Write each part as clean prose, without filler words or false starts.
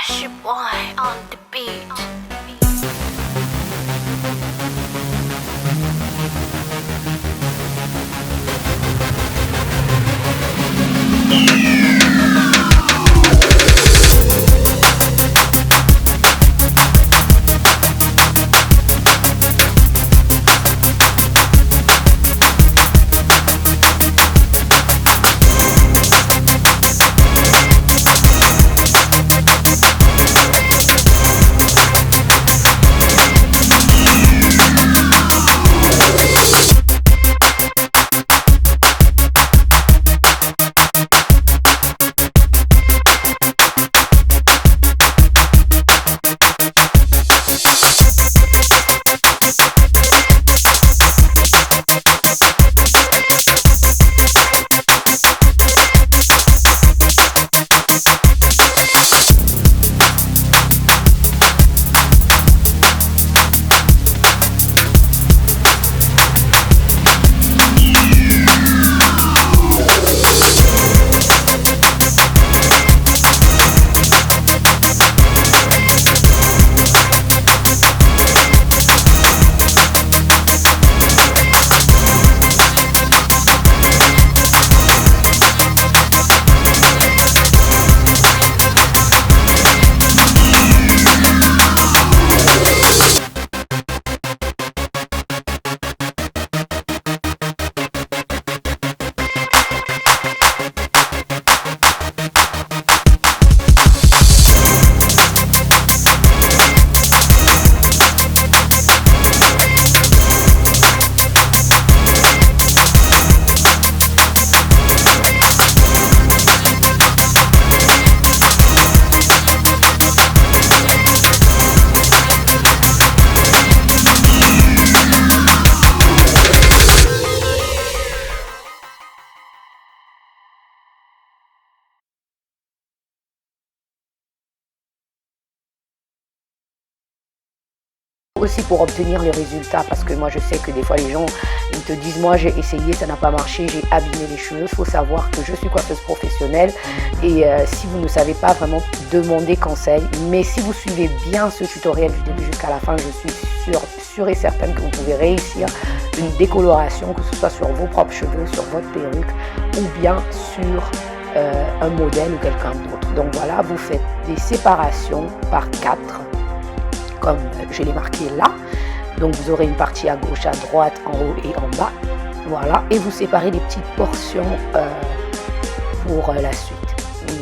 It's your boy on the beat. Aussi pour obtenir les résultats, parce que moi je sais que des fois les gens ils te disent moi j'ai essayé, ça n'a pas marché, j'ai abîmé les cheveux. Il faut savoir que je suis coiffeuse professionnelle et si vous ne savez pas, vraiment demander conseil, mais si vous suivez bien ce tutoriel du début jusqu'à la fin, je suis sûre et certaine que vous pouvez réussir une décoloration, que ce soit sur vos propres cheveux, sur votre perruque ou bien sur un modèle ou quelqu'un d'autre. Donc voilà, vous faites des séparations par 4 comme je l'ai marqué là. Donc vous aurez une partie à gauche, à droite, en haut et en bas. Voilà, et vous séparez des petites portions pour la suite.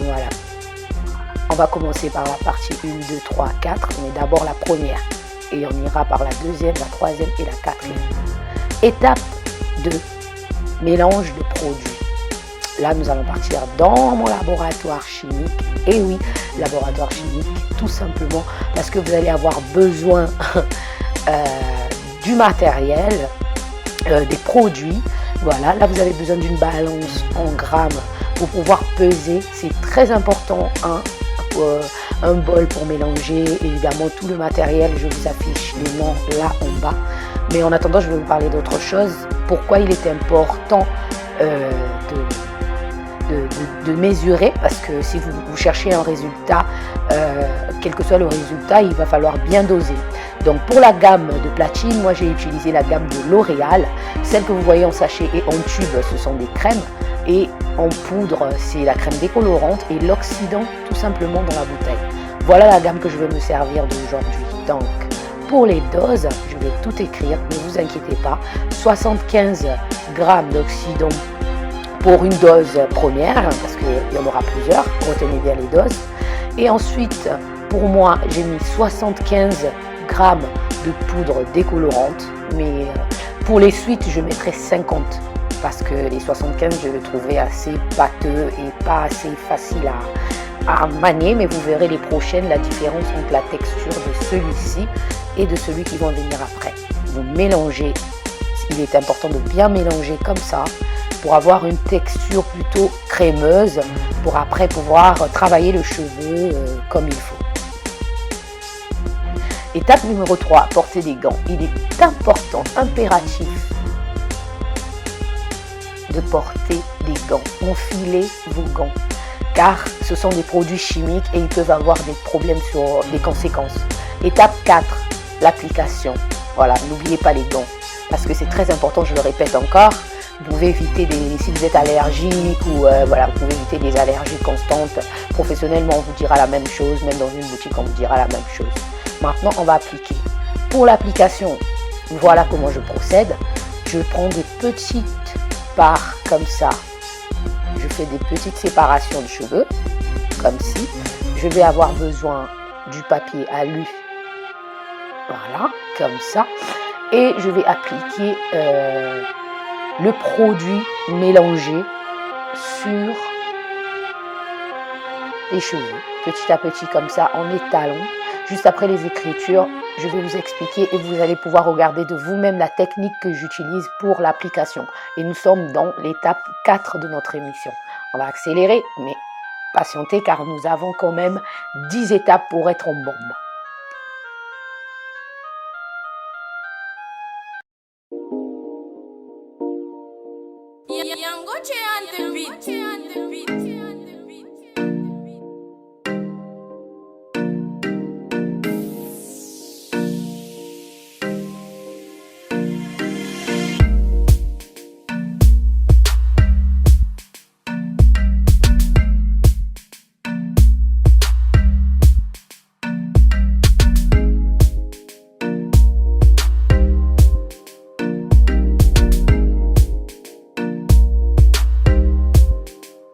Voilà. On va commencer par la partie 1, 2, 3, 4, mais d'abord la première. Et on ira par la deuxième, la troisième et la quatrième. Étape 2, mélange de produits. Là, nous allons partir dans mon laboratoire chimique. Et oui, laboratoire chimique, tout simplement parce que vous allez avoir besoin du matériel, des produits. Voilà, là, vous avez besoin d'une balance en grammes pour pouvoir peser. C'est très important, un bol pour mélanger, évidemment, tout le matériel. Je vous affiche les noms là en bas. Mais en attendant, je vais vous parler d'autre chose. Pourquoi il est important de mesurer, parce que si vous cherchez un résultat, quel que soit le résultat, il va falloir bien doser. Donc pour la gamme de platine, moi j'ai utilisé la gamme de L'Oréal. Celle que vous voyez en sachet et en tube, ce sont des crèmes, et en poudre, c'est la crème décolorante et l'oxydant tout simplement dans la bouteille. Voilà la gamme que je vais me servir d'aujourd'hui. Donc pour les doses, je vais tout écrire, ne vous inquiétez pas. 75 grammes d'oxydant pour une dose première, parce qu'il y en aura plusieurs, retenez bien les doses. Et ensuite, pour moi, j'ai mis 75 grammes de poudre décolorante, mais pour les suites, je mettrai 50, parce que les 75, je le trouvais assez pâteux et pas assez facile à manier, mais vous verrez les prochaines, la différence entre la texture de celui-ci et de celui qui va venir après. Vous mélangez, il est important de bien mélanger comme ça, pour avoir une texture plutôt crémeuse, pour après pouvoir travailler le cheveu comme il faut. Étape numéro 3, porter des gants. Il est important, impératif de porter des gants. Enfilez vos gants. car ce sont des produits chimiques et ils peuvent avoir des problèmes sur les conséquences. Étape 4, l'application. Voilà, n'oubliez pas les gants, parce que c'est très important, je le répète encore. Vous pouvez éviter si vous êtes allergique ou voilà, vous pouvez éviter des allergies constantes. Professionnellement, on vous dira la même chose, même dans une boutique, on vous dira la même chose. Maintenant, on va appliquer. Pour l'application, voilà comment je procède. Je prends des petites parts comme ça. Je fais des petites séparations de cheveux, comme ci. Je vais avoir besoin du papier alu. Voilà, comme ça. Et je vais appliquer le produit mélangé sur les cheveux, petit à petit comme ça, en étalon. Juste après les écritures, je vais vous expliquer et vous allez pouvoir regarder de vous-même la technique que j'utilise pour l'application. Et nous sommes dans l'étape 4 de notre émission. On va accélérer, mais patientez car nous avons quand même 10 étapes pour être en bombe.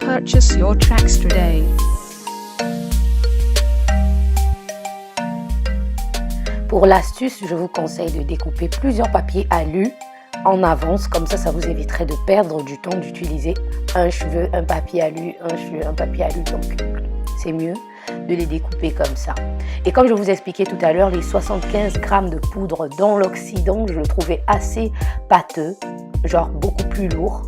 Purchase your tracks today. Pour l'astuce, je vous conseille de découper plusieurs papiers alu en avance, comme ça vous éviterait de perdre du temps d'utiliser un cheveu, un papier alu, un cheveu, un papier alu, donc c'est mieux de les découper comme ça. Et comme je vous expliquais tout à l'heure, les 75 grammes de poudre dans l'Occident, je le trouvais assez pâteux, genre beaucoup plus lourd.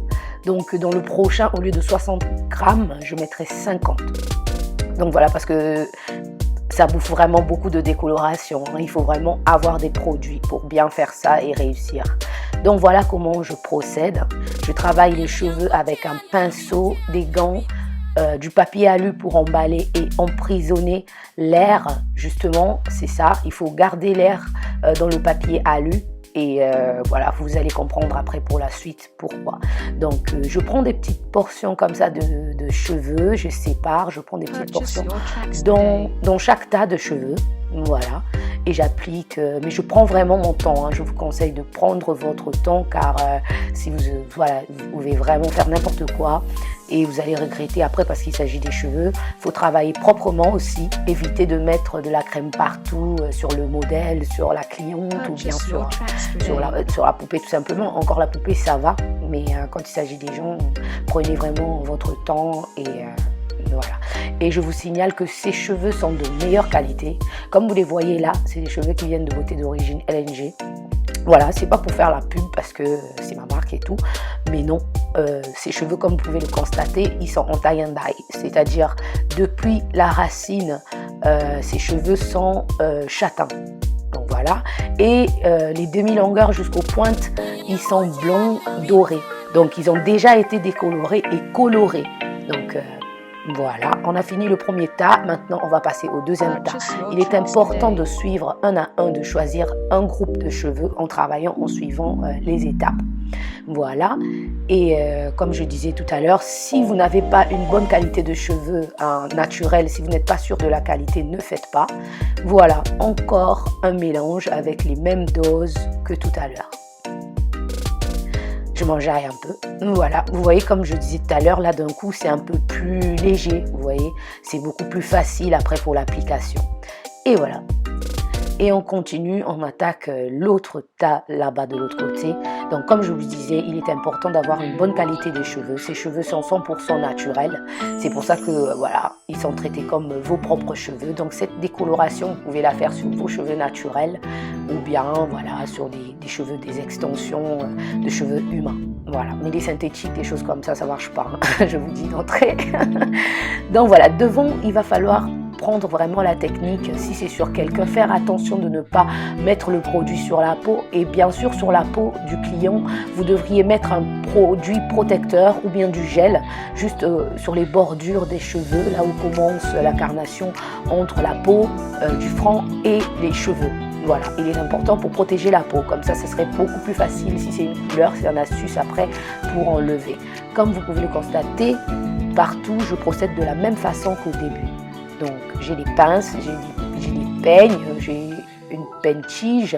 Donc dans le prochain, au lieu de 60 grammes, je mettrai 50. Donc voilà, parce que ça bouffe vraiment beaucoup de décoloration. Il faut vraiment avoir des produits pour bien faire ça et réussir. Donc voilà comment je procède. Je travaille les cheveux avec un pinceau, des gants, du papier alu pour emballer et emprisonner l'air. Justement, c'est ça. Il faut garder l'air dans le papier alu. Et voilà, vous allez comprendre après pour la suite pourquoi. Donc je prends des petites portions comme ça de cheveux, je sépare, je prends des petites portions dans chaque tas de cheveux, voilà, et j'applique, mais je prends vraiment mon temps, hein. Je vous conseille de prendre votre temps car si voilà, vous pouvez vraiment faire n'importe quoi et vous allez regretter après parce qu'il s'agit des cheveux. Il faut travailler proprement aussi, éviter de mettre de la crème partout sur le modèle, sur la cliente ou bien sur la poupée tout simplement. Encore la poupée ça va, mais quand il s'agit des gens, prenez vraiment votre temps et voilà. Et je vous signale que ces cheveux sont de meilleure qualité. Comme vous les voyez là, c'est des cheveux qui viennent de beauté d'origine LNG. Voilà, c'est pas pour faire la pub parce que c'est ma marque et tout, mais non, ces cheveux comme vous pouvez le constater, ils sont en tie and dye, c'est-à-dire depuis la racine, ces cheveux sont châtains. Donc voilà, et les demi-longueurs jusqu'aux pointes, ils sont blonds dorés. Donc ils ont déjà été décolorés et colorés. Donc voilà, on a fini le premier tas, maintenant on va passer au deuxième tas. Il est important de suivre un à un, de choisir un groupe de cheveux en travaillant, en suivant les étapes. Voilà, et comme je disais tout à l'heure, si vous n'avez pas une bonne qualité de cheveux naturels, si vous n'êtes pas sûr de la qualité, ne faites pas. Voilà, encore un mélange avec les mêmes doses que tout à l'heure. Je m'enjaille un peu. Voilà, vous voyez comme je disais tout à l'heure, là d'un coup c'est un peu plus léger, vous voyez, c'est beaucoup plus facile après pour l'application. Et voilà. Et on continue, on attaque l'autre tas là-bas de l'autre côté. Donc comme je vous disais, il est important d'avoir une bonne qualité des cheveux. Ces cheveux sont 100% naturels. C'est pour ça que voilà, ils sont traités comme vos propres cheveux. Donc cette décoloration, vous pouvez la faire sur vos cheveux naturels ou bien voilà, sur des cheveux, des extensions de cheveux humains. Voilà, mais les synthétiques, des choses comme ça, ça marche pas. Hein. Je vous dis d'entrée. Donc voilà, devant, il va falloir apprendre vraiment la technique, si c'est sur quelqu'un, faire attention de ne pas mettre le produit sur la peau. Et bien sûr, sur la peau du client, vous devriez mettre un produit protecteur ou bien du gel, juste sur les bordures des cheveux, là où commence la carnation entre la peau du front et les cheveux. Voilà, il est important pour protéger la peau, comme ça serait beaucoup plus facile si c'est une couleur, c'est une astuce après pour enlever. Comme vous pouvez le constater, partout je procède de la même façon qu'au début. Donc j'ai des pinces, j'ai des peignes, j'ai une peigne-tige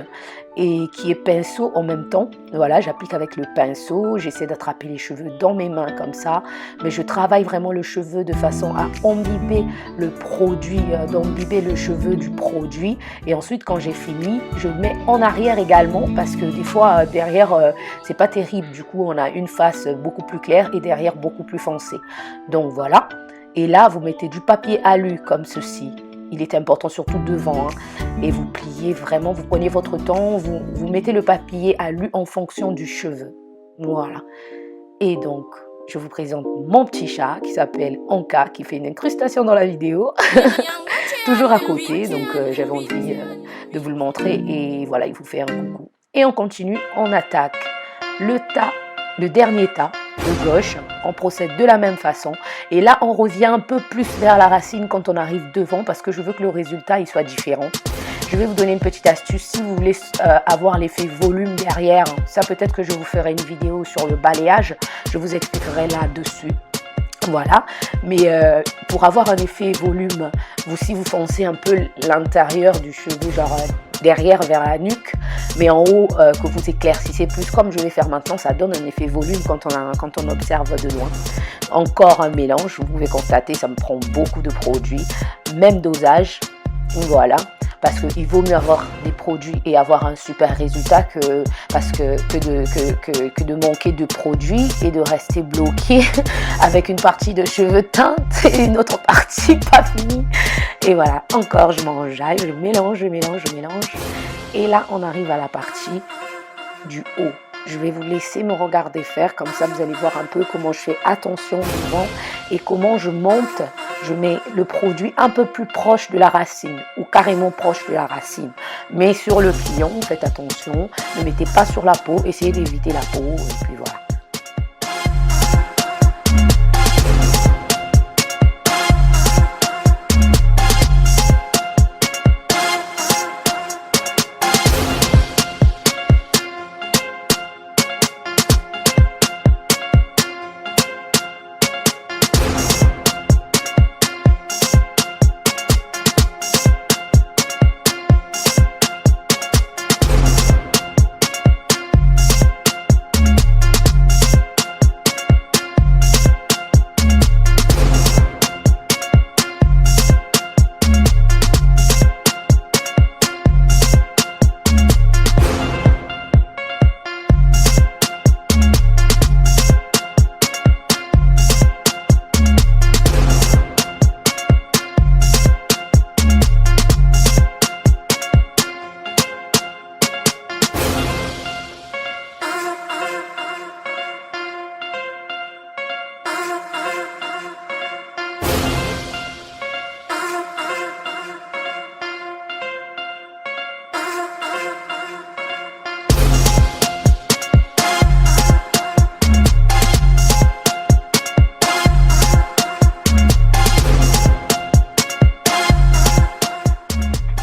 et qui est pinceau en même temps. Voilà, j'applique avec le pinceau, j'essaie d'attraper les cheveux dans mes mains comme ça, mais je travaille vraiment le cheveu de façon à imbiber le produit, d'imbiber le cheveu du produit. Et ensuite, quand j'ai fini, je mets en arrière également parce que des fois derrière c'est pas terrible. Du coup, on a une face beaucoup plus claire et derrière beaucoup plus foncée. Donc voilà. Et là, vous mettez du papier alu comme ceci. Il est important surtout devant, hein, et vous pliez vraiment, vous prenez votre temps, vous mettez le papier alu en fonction du cheveu. Voilà. Et donc, je vous présente mon petit chat qui s'appelle Anka, qui fait une incrustation dans la vidéo, toujours à côté, donc j'avais envie de vous le montrer, et voilà, il vous fait un coucou. Et on continue, on attaque le dernier tas de gauche, on procède de la même façon et là on revient un peu plus vers la racine quand on arrive devant parce que je veux que le résultat il soit différent. Je vais vous donner une petite astuce si vous voulez avoir l'effet volume derrière. Ça peut-être que je vous ferai une vidéo sur le balayage, je vous expliquerai là-dessus. Voilà, mais pour avoir un effet volume, si vous foncez un peu l'intérieur du cheveu, genre derrière vers la nuque, mais en haut que vous éclaircissez plus comme je vais faire maintenant, ça donne un effet volume quand on observe de loin. Encore un mélange, vous pouvez constater, ça me prend beaucoup de produits, même dosage, voilà. Parce qu'il vaut mieux avoir des produits et avoir un super résultat que de manquer de produits et de rester bloqué avec une partie de cheveux teintes et une autre partie pas finie. Et voilà, encore je m'enjaille, je mélange. Et là, on arrive à la partie du haut. Je vais vous laisser me regarder faire, comme ça vous allez voir un peu comment je fais attention devant et comment je monte. Je mets le produit un peu plus proche de la racine ou carrément proche de la racine. Mais sur le client, faites attention, ne mettez pas sur la peau, essayez d'éviter la peau et puis voilà.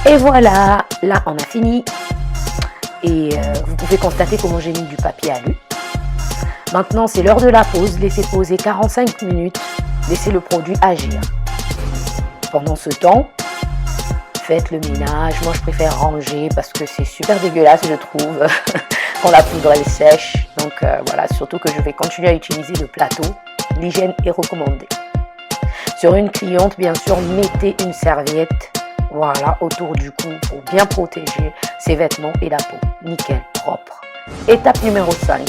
Et voilà, là on a fini et vous pouvez constater comment j'ai mis du papier alu. Maintenant c'est l'heure de la pause, laissez poser 45 minutes, laissez le produit agir. Pendant ce temps, faites le ménage, moi je préfère ranger parce que c'est super dégueulasse je trouve quand la poudre elle sèche. Donc voilà, surtout que je vais continuer à utiliser le plateau, l'hygiène est recommandée. Sur une cliente bien sûr mettez une serviette. Voilà, autour du cou pour bien protéger ses vêtements et la peau. Nickel, propre. Étape numéro 5.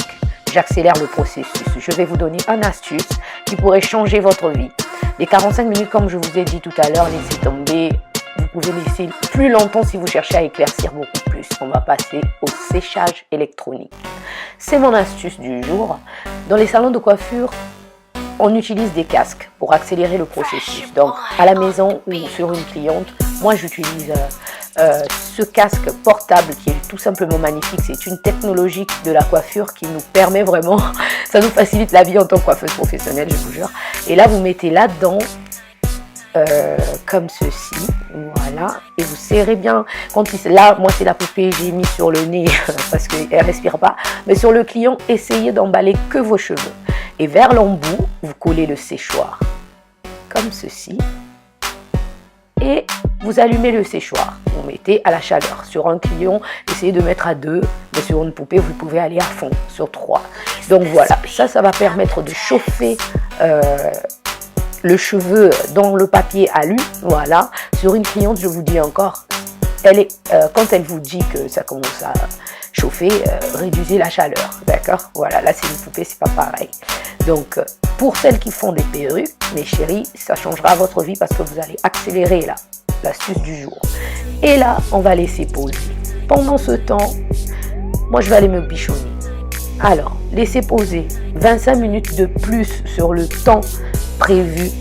J'accélère le processus. Je vais vous donner une astuce qui pourrait changer votre vie. Les 45 minutes, comme je vous ai dit tout à l'heure, laissez tomber. Vous pouvez laisser plus longtemps si vous cherchez à éclaircir beaucoup plus. On va passer au séchage électronique. C'est mon astuce du jour. Dans les salons de coiffure, on utilise des casques pour accélérer le processus. Donc, à la maison ou sur une cliente, moi j'utilise ce casque portable qui est tout simplement magnifique. C'est une technologie de la coiffure qui nous permet vraiment, ça nous facilite la vie en tant que coiffeuse professionnelle, je vous jure. Et là, vous mettez là-dedans, comme ceci, voilà, et vous serrez bien. Là, moi c'est la poupée, j'ai mis sur le nez parce qu'elle respire pas, mais sur le client, essayez d'emballer que vos cheveux. Et vers l'embout, vous collez le séchoir, comme ceci. Et vous allumez le séchoir, vous mettez à la chaleur. Sur un client, essayez de mettre à 2, mais sur une poupée, vous pouvez aller à fond, sur 3. Donc voilà, ça va permettre de chauffer le cheveu dans le papier alu. Voilà, sur une cliente, je vous dis encore, quand elle vous dit que ça commence à chauffer, réduisez la chaleur, d'accord? Voilà, là c'est une poupée, c'est pas pareil. Donc, pour celles qui font des perruques, mes chéris, ça changera votre vie parce que vous allez accélérer là, l'astuce du jour. Et là, on va laisser poser. Pendant ce temps, moi je vais aller me bichonner. Alors, laissez poser 25 minutes de plus sur le temps prévu,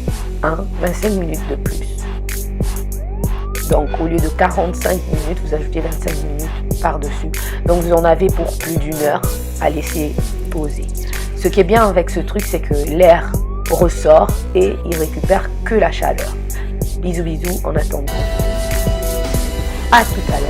hein, 25 minutes de plus. Donc, au lieu de 45 minutes, vous ajoutez 25 minutes par-dessus. Donc, vous en avez pour plus d'une heure à laisser poser. Ce qui est bien avec ce truc, c'est que l'air ressort et il récupère que la chaleur. Bisous, bisous, en attendant. À tout à l'heure.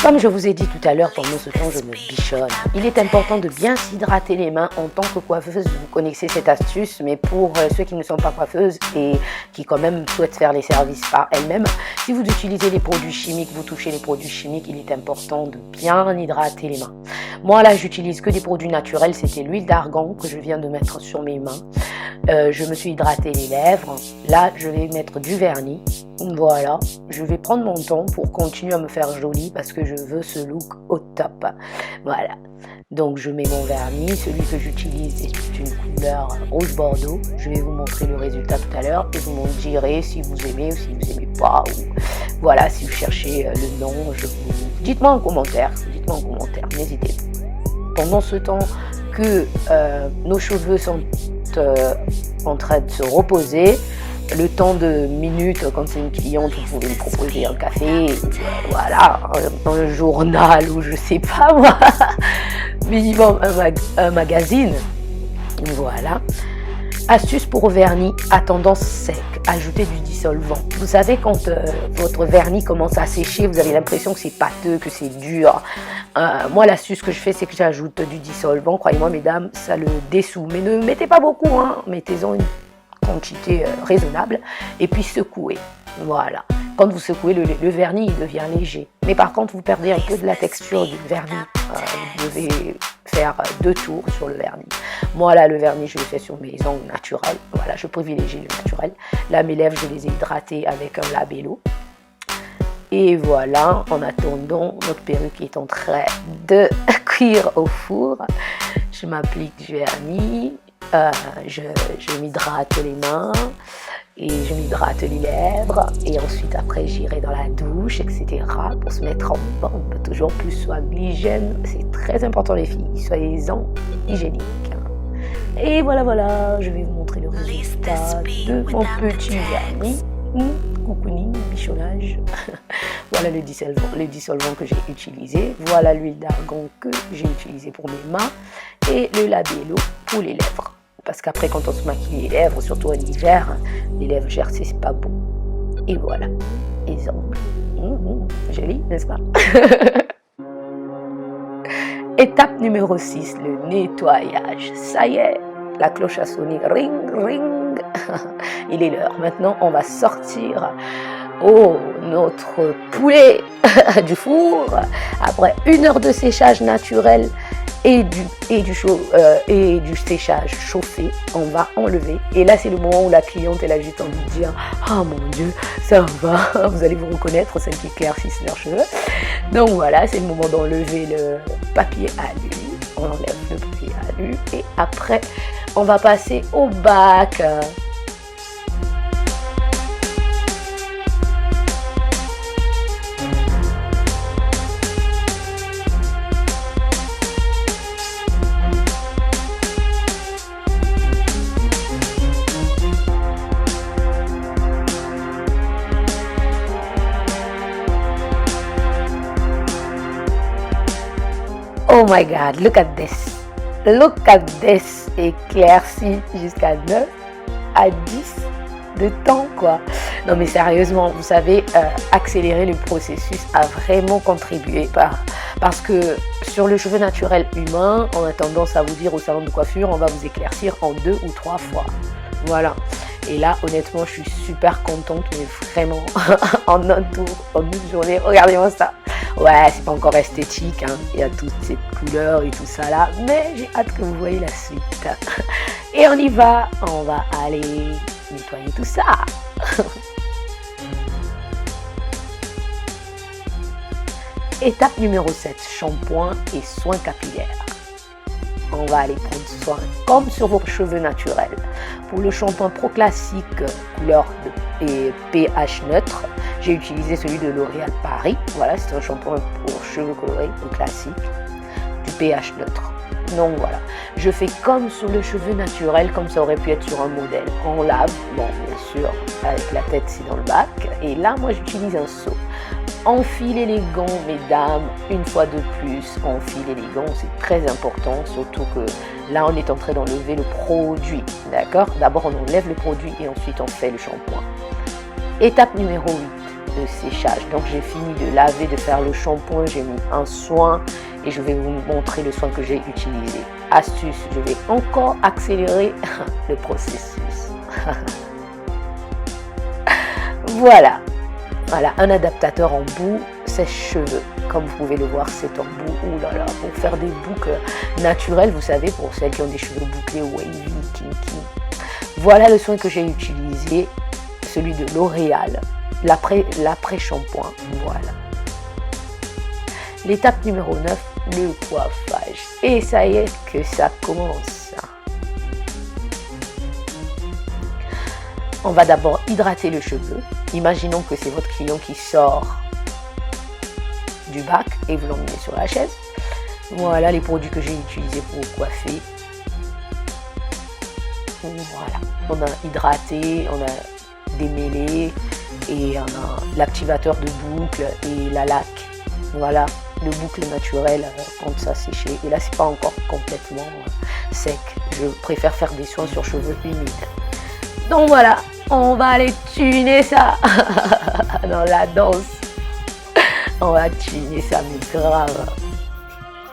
Comme je vous ai dit tout à l'heure, pendant ce temps, je me bichonne. Il est important de bien s'hydrater les mains en tant que coiffeuse. Vous connaissez cette astuce, mais pour ceux qui ne sont pas coiffeuses et qui quand même souhaitent faire les services par elles-mêmes, si vous utilisez les produits chimiques, vous touchez les produits chimiques, il est important de bien hydrater les mains. Moi là, j'utilise que des produits naturels. C'était l'huile d'argan que je viens de mettre sur mes mains. Je me suis hydraté les lèvres. Là, je vais mettre du vernis. Voilà, je vais prendre mon temps pour continuer à me faire jolie parce que je veux ce look au top. Voilà, donc je mets mon vernis, celui que j'utilise est une couleur rouge bordeaux. Je vais vous montrer le résultat tout à l'heure et vous m'en direz si vous aimez ou si vous n'aimez pas. Ou voilà, si vous cherchez le nom, dites-moi en commentaire, n'hésitez pas. Pendant ce temps que nos cheveux sont en train de se reposer, le temps de minutes, quand c'est une cliente, vous pouvez lui proposer un café, voilà, un journal ou je sais pas moi, minimum un magazine, voilà. Astuce pour vernis à tendance sec, ajoutez du dissolvant. Vous savez quand votre vernis commence à sécher, vous avez l'impression que c'est pâteux, que c'est dur. Moi l'astuce que je fais, c'est que j'ajoute du dissolvant, croyez-moi mesdames, ça le dessout. Mais ne mettez pas beaucoup, hein, mettez-en une quantité raisonnable et puis secouez. Voilà. Quand vous secouez, le vernis il devient léger. Mais par contre, vous perdez un peu de la texture du vernis. Vous devez faire 2 tours sur le vernis. Moi là, le vernis, je le fais sur mes ongles naturels. Voilà, je privilégie le naturel. Là, mes lèvres, je les ai hydratées avec un labello. Et voilà, en attendant, notre perruque est en train de cuire au four. Je m'applique du vernis. Je m'hydrate les mains et je m'hydrate les lèvres et ensuite après j'irai dans la douche, etc. pour se mettre en forme, toujours plus soin de l'hygiène, c'est très important les filles, soyez-en hygiéniques. Et voilà, je vais vous montrer le résultat de mon petit vernis. Cocooning, bichonnage. Voilà le dissolvant que j'ai utilisé. Voilà l'huile d'argan que j'ai utilisé pour mes mains et le labello pour les lèvres. Parce qu'après, quand on se maquille les lèvres, surtout en hiver, les lèvres gercées, c'est pas beau. Et voilà, les ongles. Joli, n'est-ce pas? Étape numéro 6, le nettoyage. Ça y est, la cloche a sonné. Ring, ring. Il est l'heure. Maintenant, on va sortir notre poulet du four. Après 1 heure de séchage naturel et du séchage chauffé, on va enlever. Et là, c'est le moment où la cliente, elle a juste envie de dire « Ah mon Dieu, ça va !» Vous allez vous reconnaître, celles qui éclaircissent leurs cheveux. Donc voilà, c'est le moment d'enlever le papier alu. On enlève le papier alu et après, on va passer au bac. Oh my God, look at this. Look at this. Éclairci jusqu'à 9 à 10 de temps, quoi. Non, mais sérieusement, vous savez, accélérer le processus a vraiment contribué parce que sur le cheveu naturel humain, on a tendance à vous dire au salon de coiffure, on va vous éclaircir en 2 ou 3 fois. Voilà. Et là, honnêtement, je suis super contente, mais vraiment, en un tour, en une journée, regardez-moi ça. Ouais, c'est pas encore esthétique, hein. Il y a toutes ces couleurs et tout ça là, mais j'ai hâte que vous voyez la suite. Et on y va, on va aller nettoyer tout ça. Étape numéro 7, shampoing et soins capillaires. On va aller prendre soin comme sur vos cheveux naturels. Pour le shampoing Pro Classique couleur et pH neutre, j'ai utilisé celui de L'Oréal Paris. Voilà, c'est un shampoing pour cheveux colorés ou classique du pH neutre. Donc voilà, je fais comme sur le cheveu naturel, comme ça aurait pu être sur un modèle. On lave, bon bien sûr, avec la tête c'est dans le bac. Et là, moi j'utilise un seau. Enfilez les gants, mesdames, une fois de plus, enfilez les gants, c'est très important, surtout que là on est en train d'enlever le produit, d'accord? D'abord on enlève le produit et ensuite on fait le shampoing. Étape numéro 8, le séchage. Donc j'ai fini de laver, de faire le shampoing, j'ai mis un soin et je vais vous montrer le soin que j'ai utilisé. Astuce, je vais encore accélérer le processus. Voilà. Voilà, un adaptateur en bout sèche-cheveux. Comme vous pouvez le voir, c'est en bout. Ouh là là, pour faire des boucles naturelles, vous savez, pour celles qui ont des cheveux bouclés, wavy, kinky. Voilà le soin que j'ai utilisé, celui de L'Oréal, l'après-shampoing. Voilà. L'étape numéro 9, le coiffage. Et ça y est que ça commence. On va d'abord hydrater le cheveu. Imaginons que c'est votre client qui sort du bac et vous l'emmenez sur la chaise. Voilà les produits que j'ai utilisés pour coiffer. Voilà, on a hydraté, on a démêlé et on a l'activateur de boucle et la laque. Voilà, le boucle naturel quand ça séché. Et là, c'est pas encore complètement sec. Je préfère faire des soins sur cheveux humides. Donc voilà, on va aller tuner ça dans la danse. On va tuner ça, mais grave.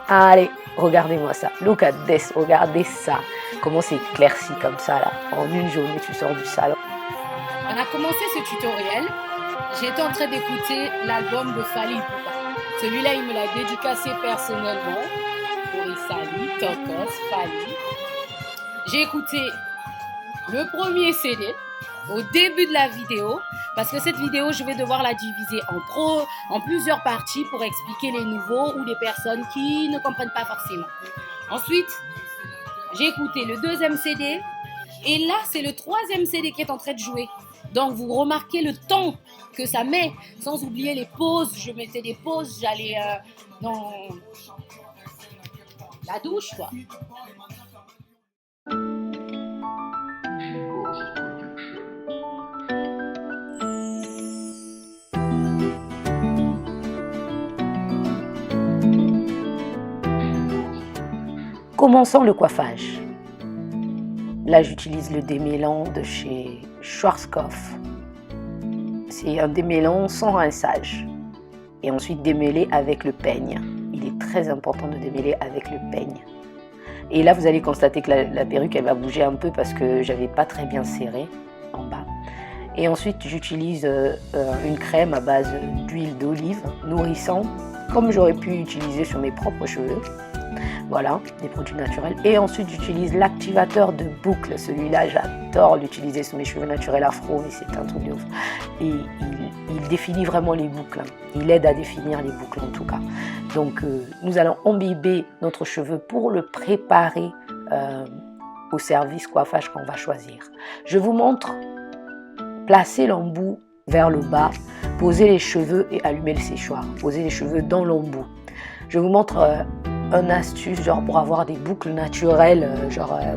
Allez, regardez-moi ça. Look at this, regardez ça. Comment c'est éclairci comme ça là. En une journée, tu sors du salon. On a commencé ce tutoriel. J'étais en train d'écouter l'album de Fally Ipupa. Celui-là, il me l'a dédicacé personnellement. Pour Sally, Tokos, Fally. J'ai écouté le premier CD au début de la vidéo, parce que cette vidéo, je vais devoir la diviser en plusieurs parties pour expliquer les nouveaux ou les personnes qui ne comprennent pas forcément. Ensuite, j'ai écouté le deuxième CD et là, c'est le troisième CD qui est en train de jouer. Donc, vous remarquez le temps que ça met, sans oublier les pauses. Je mettais des pauses, j'allais dans la douche, quoi. Commençons le coiffage. Là, j'utilise le démêlant de chez Schwarzkopf. C'est un démêlant sans rinçage. Et ensuite démêler avec le peigne. Il est très important de démêler avec le peigne. Et là, vous allez constater que la perruque, elle va bouger un peu parce que j'avais pas très bien serré en bas. Et ensuite, j'utilise une crème à base d'huile d'olive nourrissant, comme j'aurais pu utiliser sur mes propres cheveux. Voilà, des produits naturels. Et ensuite, j'utilise l'activateur de boucle. Celui-là, j'adore l'utiliser sur mes cheveux naturels afro, mais c'est un truc de ouf. Et il définit vraiment les boucles. Il aide à définir les boucles en tout cas. Donc, nous allons imbiber notre cheveu pour le préparer au service coiffage qu'on va choisir. Je vous montre placer l'embout vers le bas, poser les cheveux et allumer le séchoir. Poser les cheveux dans l'embout. Je vous montre une astuce genre pour avoir des boucles naturelles.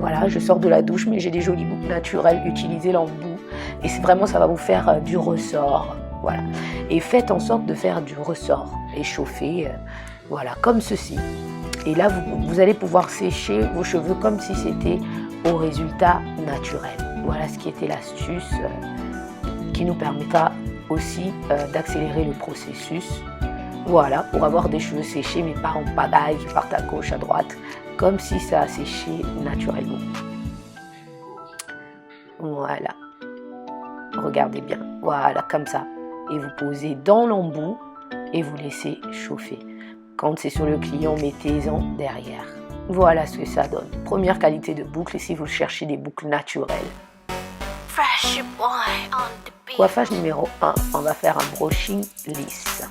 Voilà, je sors de la douche mais j'ai des jolies boucles naturelles. Utilisez l'embout et vraiment ça va vous faire du ressort. Voilà. Et faites en sorte de faire du ressort et chauffer, voilà, comme ceci. Et là, vous allez pouvoir sécher vos cheveux comme si c'était au résultat naturel. Voilà ce qui était l'astuce qui nous permettra aussi d'accélérer le processus. Voilà, pour avoir des cheveux séchés, mais pas en pagaille qui partent à gauche, à droite, comme si ça a séché naturellement. Voilà. Regardez bien. Voilà, comme ça. Et vous posez dans l'embout et vous laissez chauffer. Quand c'est sur le client, mettez-en derrière. Voilà ce que ça donne. Première qualité de boucle, et si vous cherchez des boucles naturelles. Fresh boy on the beat. Coiffage numéro 1, on va faire un brushing lisse.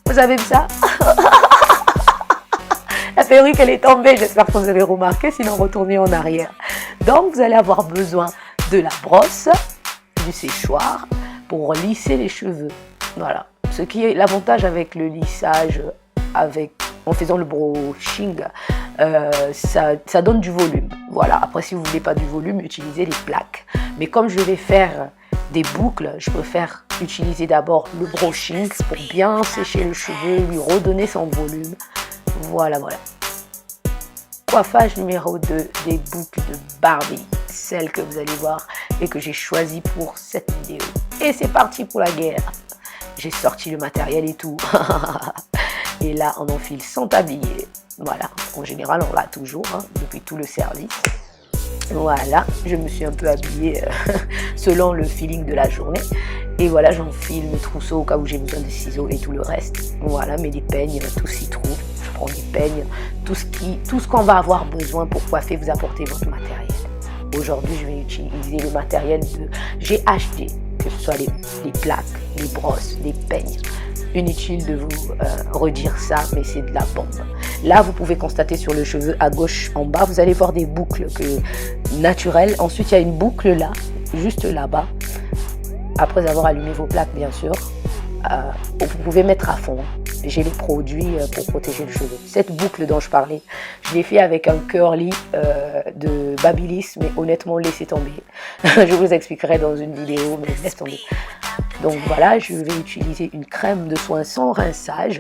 Vous avez vu ça? La perruque, elle est tombée, j'espère que vous avez remarqué, sinon retournez en arrière. Donc, vous allez avoir besoin de la brosse, du séchoir, pour lisser les cheveux. Voilà. Ce qui est l'avantage avec le lissage, en faisant le brushing, ça donne du volume. Voilà. Après, si vous ne voulez pas du volume, utilisez les plaques. Mais comme je vais faire des boucles, je préfère utiliser d'abord le brushing pour bien sécher le cheveu, lui redonner son volume. Voilà, voilà. Coiffage numéro 2, des boucles de Barbie, celle que vous allez voir et que j'ai choisi pour cette vidéo. Et c'est parti pour la guerre. J'ai sorti le matériel et tout. Et là, on enfile sans tablier. Voilà, en général, on l'a toujours, hein, depuis tout le service. Voilà, je me suis un peu habillée selon le feeling de la journée. Et voilà, j'enfile mes trousseaux au cas où j'ai besoin de ciseaux et tout le reste. Voilà, mais les peignes, tout s'y trouve. Je prends des peignes, tout ce qu'on va avoir besoin pour coiffer, vous apportez votre matériel. Aujourd'hui, je vais utiliser le matériel de GHD, que ce soit les plaques, les brosses, les peignes. Inutile de vous redire ça, mais c'est de la bombe. Là, vous pouvez constater sur le cheveu à gauche en bas, vous allez voir des boucles naturelles. Ensuite, il y a une boucle là, juste là-bas. Après avoir allumé vos plaques, bien sûr, vous pouvez mettre à fond. J'ai les produits pour protéger le cheveu. Cette boucle dont je parlais, je l'ai fait avec un curly de Babyliss, mais honnêtement, laissez tomber. Je vous expliquerai dans une vidéo, mais laisse tomber. Donc voilà, je vais utiliser une crème de soin sans rinçage.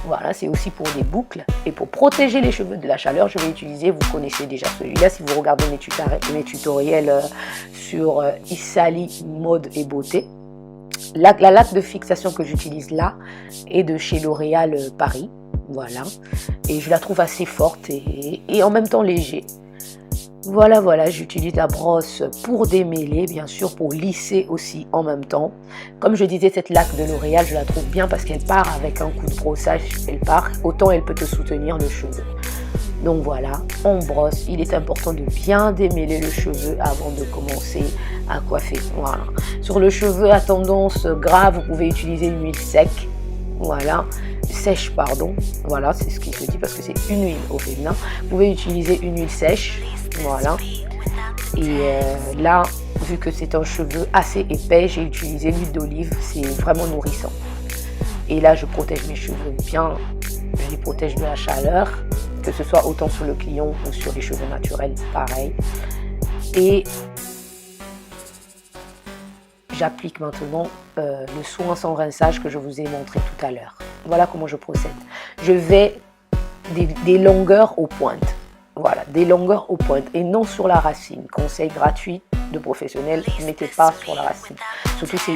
Voilà, c'est aussi pour les boucles. Et pour protéger les cheveux de la chaleur, je vais utiliser, vous connaissez déjà celui-là, si vous regardez mes tutoriels sur Isali Mode et Beauté. La laque de fixation que j'utilise là est de chez L'Oréal Paris. Voilà. Et je la trouve assez forte et en même temps léger. Voilà, voilà, j'utilise la brosse pour démêler, bien sûr, pour lisser aussi en même temps. Comme je disais, cette laque de L'Oréal, je la trouve bien parce qu'elle part avec un coup de brossage, elle part, autant elle peut te soutenir le cheveu. Donc voilà, on brosse. Il est important de bien démêler le cheveu avant de commencer à coiffer. Voilà. Sur le cheveu à tendance grave, vous pouvez utiliser une huile sèche. Voilà, sèche, pardon. Voilà, c'est ce qu'il se dit parce que c'est une huile au féminin. Vous pouvez utiliser une huile sèche. Voilà. Et là, vu que c'est un cheveu assez épais, j'ai utilisé l'huile d'olive. C'est vraiment nourrissant. Et là, je protège mes cheveux bien. Je les protège de la chaleur, que ce soit autant sur le client ou sur les cheveux naturels, pareil. Et j'applique maintenant le soin sans rinçage que je vous ai montré tout à l'heure. Voilà comment je procède. Je vais des longueurs aux pointes. Voilà, des longueurs aux pointes et non sur la racine. Conseil gratuit de professionnels, ne mettez pas sur la racine.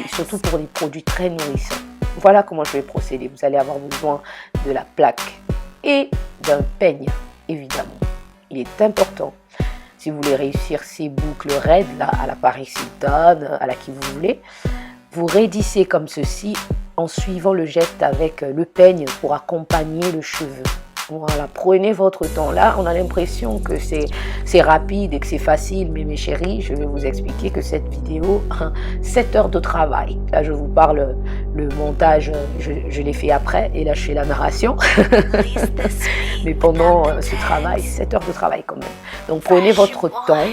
Surtout pour des produits très nourrissants. Voilà comment je vais procéder. Vous allez avoir besoin de la plaque et d'un peigne, évidemment. Il est important, si vous voulez réussir ces boucles raides, là, à la Paris Hilton, à la qui vous voulez, vous raidissez comme ceci en suivant le geste avec le peigne pour accompagner le cheveu. Voilà, prenez votre temps. Là, on a l'impression que c'est rapide et que c'est facile, mais mes chéris, je vais vous expliquer que cette vidéo, 7 heures de travail. Là, je vous parle, le montage, je l'ai fait après, et là, je fais la narration. Mais pendant ce travail, 7 heures de travail quand même. Donc, prenez votre temps.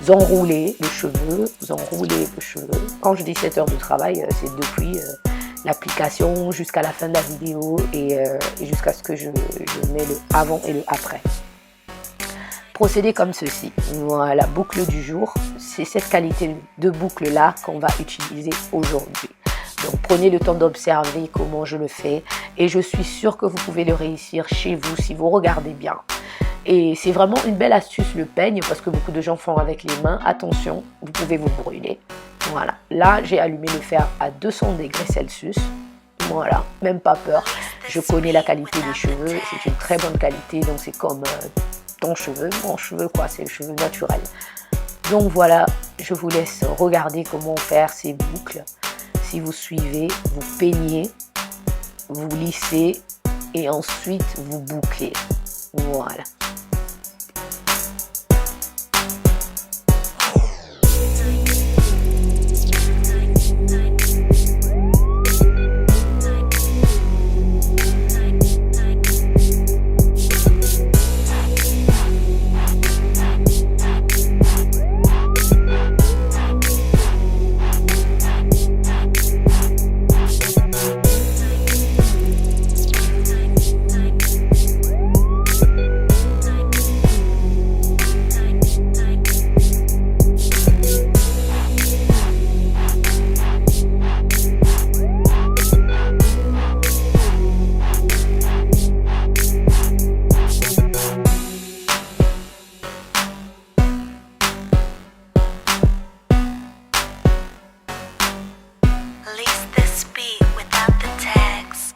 Vous enroulez les cheveux, Quand je dis 7 heures de travail, c'est depuis l'application jusqu'à la fin de la vidéo et jusqu'à ce que je mets le avant et le après. Procédez comme ceci. Voilà, boucle du jour. C'est cette qualité de boucle là qu'on va utiliser aujourd'hui. Donc prenez le temps d'observer comment je le fais et je suis sûre que vous pouvez le réussir chez vous si vous regardez bien. Et c'est vraiment une belle astuce le peigne parce que beaucoup de gens font avec les mains. Attention, vous pouvez vous brûler. Voilà, là j'ai allumé le fer à 200 degrés Celsius. Voilà, même pas peur. Je connais la qualité des cheveux, c'est une très bonne qualité. Donc c'est comme ton cheveu, mon cheveu quoi, c'est le cheveu naturel. Donc voilà, je vous laisse regarder comment faire ces boucles. Si vous suivez, vous peignez, vous lissez et ensuite vous bouclez. Voilà. Release this beat without the tags.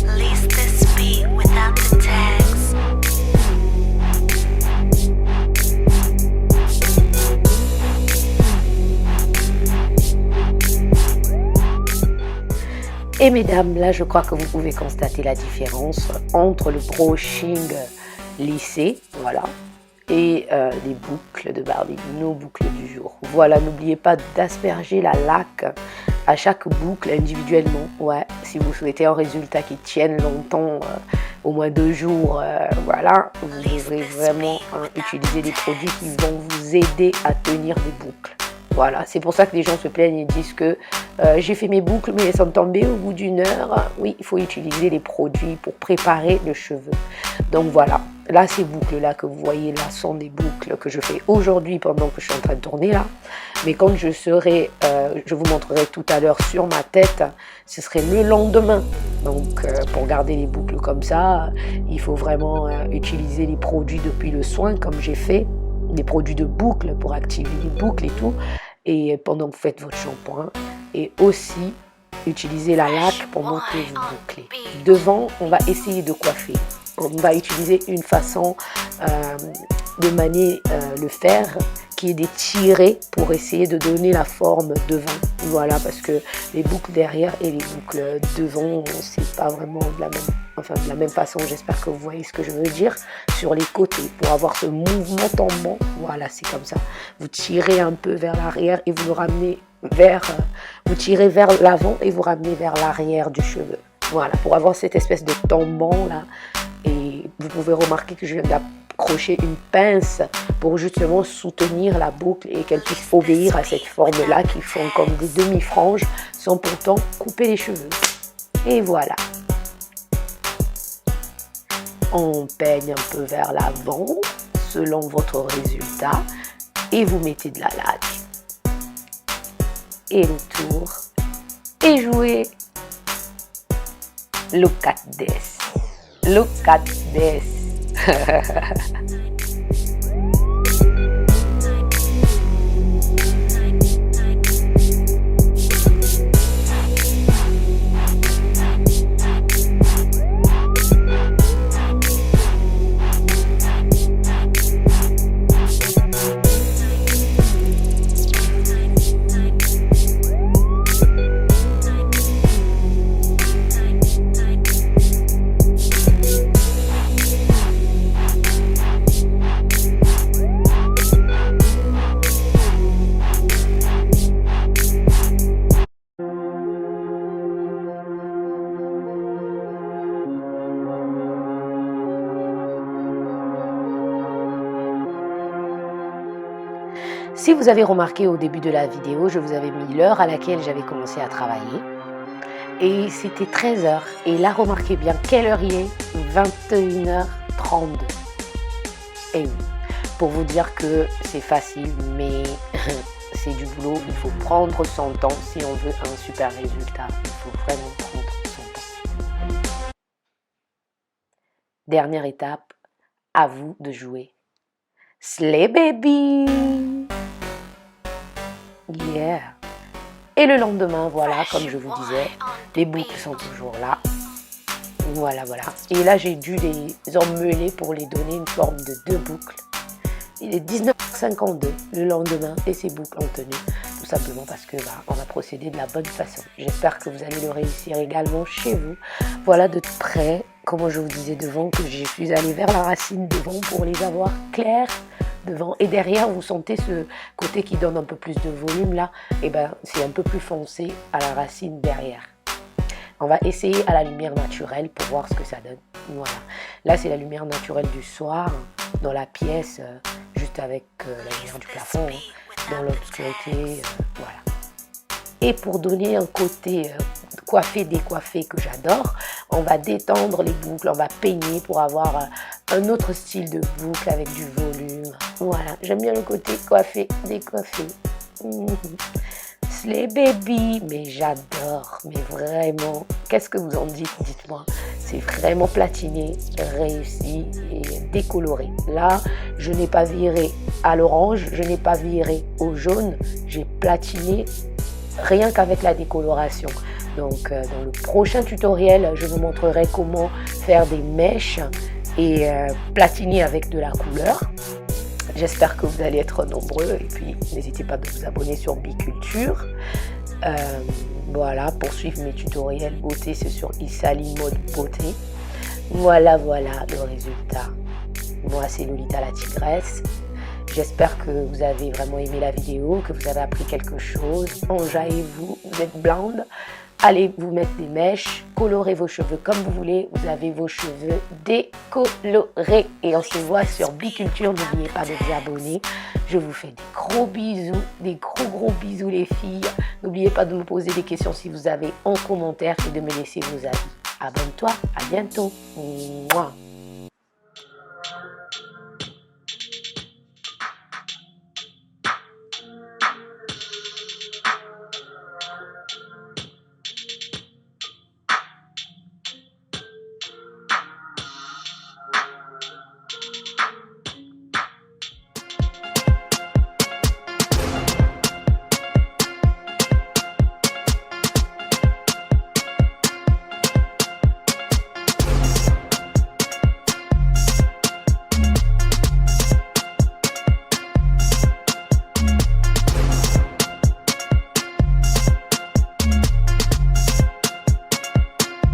Release this beat without the tags. Et mesdames, là je crois que vous pouvez constater la différence entre le brushing lissé, voilà, et les boucles de Barbie, nos boucles du jour. Voilà, n'oubliez pas d'asperger la laque à chaque boucle individuellement. Ouais, si vous souhaitez un résultat qui tienne longtemps, au moins 2 jours, voilà, vous devrez vraiment utiliser des produits qui vont vous aider à tenir des boucles. Voilà, c'est pour ça que les gens se plaignent et disent que j'ai fait mes boucles mais elles sont tombées au bout d'1 heure. Oui, il faut utiliser les produits pour préparer le cheveu. Donc voilà, là ces boucles-là que vous voyez là sont des boucles que je fais aujourd'hui pendant que je suis en train de tourner là. Mais quand je serai, je vous montrerai tout à l'heure sur ma tête, ce serait le lendemain. Donc pour garder les boucles comme ça, il faut vraiment utiliser les produits depuis le soin comme j'ai fait. Des produits de boucle pour activer les boucles et tout, et pendant que vous faites votre shampoing, et aussi utiliser la laque pendant que vous bouclez. Devant, on va essayer de coiffer. On va utiliser une façon de manier le fer qui est d'étirer pour essayer de donner la forme devant. Voilà, parce que les boucles derrière et les boucles devant, c'est pas vraiment de la même façon. J'espère que vous voyez ce que je veux dire. Sur les côtés, pour avoir ce mouvement tombant, voilà, c'est comme ça. Vous tirez un peu vers l'arrière et vous le ramenez vous tirez vers l'avant et vous ramenez vers l'arrière du cheveu. Voilà, pour avoir cette espèce de tombant là. Et vous pouvez remarquer que je viens accrocher une pince pour justement soutenir la boucle et qu'elle puisse obéir à cette forme-là qui font comme des demi-franges sans pourtant couper les cheveux. Et voilà. On peigne un peu vers l'avant selon votre résultat et vous mettez de la laque. Et le tour. Et jouez. Look at this. Look at this. Si vous avez remarqué au début de la vidéo, je vous avais mis l'heure à laquelle j'avais commencé à travailler. Et c'était 13h. Et là, remarquez bien quelle heure il est, 21h32. Et oui, pour vous dire que c'est facile, mais c'est du boulot. Il faut prendre son temps si on veut un super résultat. Il faut vraiment prendre son temps. Dernière étape, à vous de jouer. Slay baby! Yeah. Et le lendemain, voilà, comme je vous disais, les boucles sont toujours là. Voilà, voilà. Et là, j'ai dû les emmeler pour les donner une forme de 2 boucles. Il est 19h52 le lendemain et ces boucles ont tenu. Tout simplement parce que on a procédé de la bonne façon. J'espère que vous allez le réussir également chez vous. Voilà de près, comme je vous disais devant, que je suis allée vers la racine devant pour les avoir clairs. Devant et derrière vous sentez ce côté qui donne un peu plus de volume là, et c'est un peu plus foncé à la racine derrière. On va essayer à la lumière naturelle pour voir ce que ça donne. Voilà, là c'est la lumière naturelle du soir dans la pièce, juste avec la lumière du plafond, dans l'obscurité, voilà. Et pour donner un côté coiffé, décoiffé que j'adore, on va détendre les boucles, on va peigner pour avoir un autre style de boucle avec du volume. Voilà, j'aime bien le côté coiffé, décoiffé. Slay baby, mais j'adore, mais vraiment. Qu'est-ce que vous en dites? Dites-moi. C'est vraiment platiné, réussi et décoloré. Là, je n'ai pas viré à l'orange, je n'ai pas viré au jaune, j'ai platiné rien qu'avec la décoloration. Donc dans le prochain tutoriel, je vous montrerai comment faire des mèches et platiner avec de la couleur. J'espère que vous allez être nombreux et puis n'hésitez pas de vous abonner sur Biculture. Voilà, pour suivre mes tutoriels beauté, c'est sur Isali Mode Beauté. Voilà, voilà le résultat. Moi, c'est Lolita la Tigresse. J'espère que vous avez vraiment aimé la vidéo, que vous avez appris quelque chose. Enjaillez-vous, vous êtes blonde. Allez vous mettre des mèches, colorez vos cheveux comme vous voulez. Vous avez vos cheveux décolorés. Et on se voit sur Biculture. N'oubliez pas de vous abonner. Je vous fais des gros bisous, des gros bisous les filles. N'oubliez pas de me poser des questions si vous avez en commentaire et de me laisser vos avis. Abonne-toi, à bientôt. Mouah.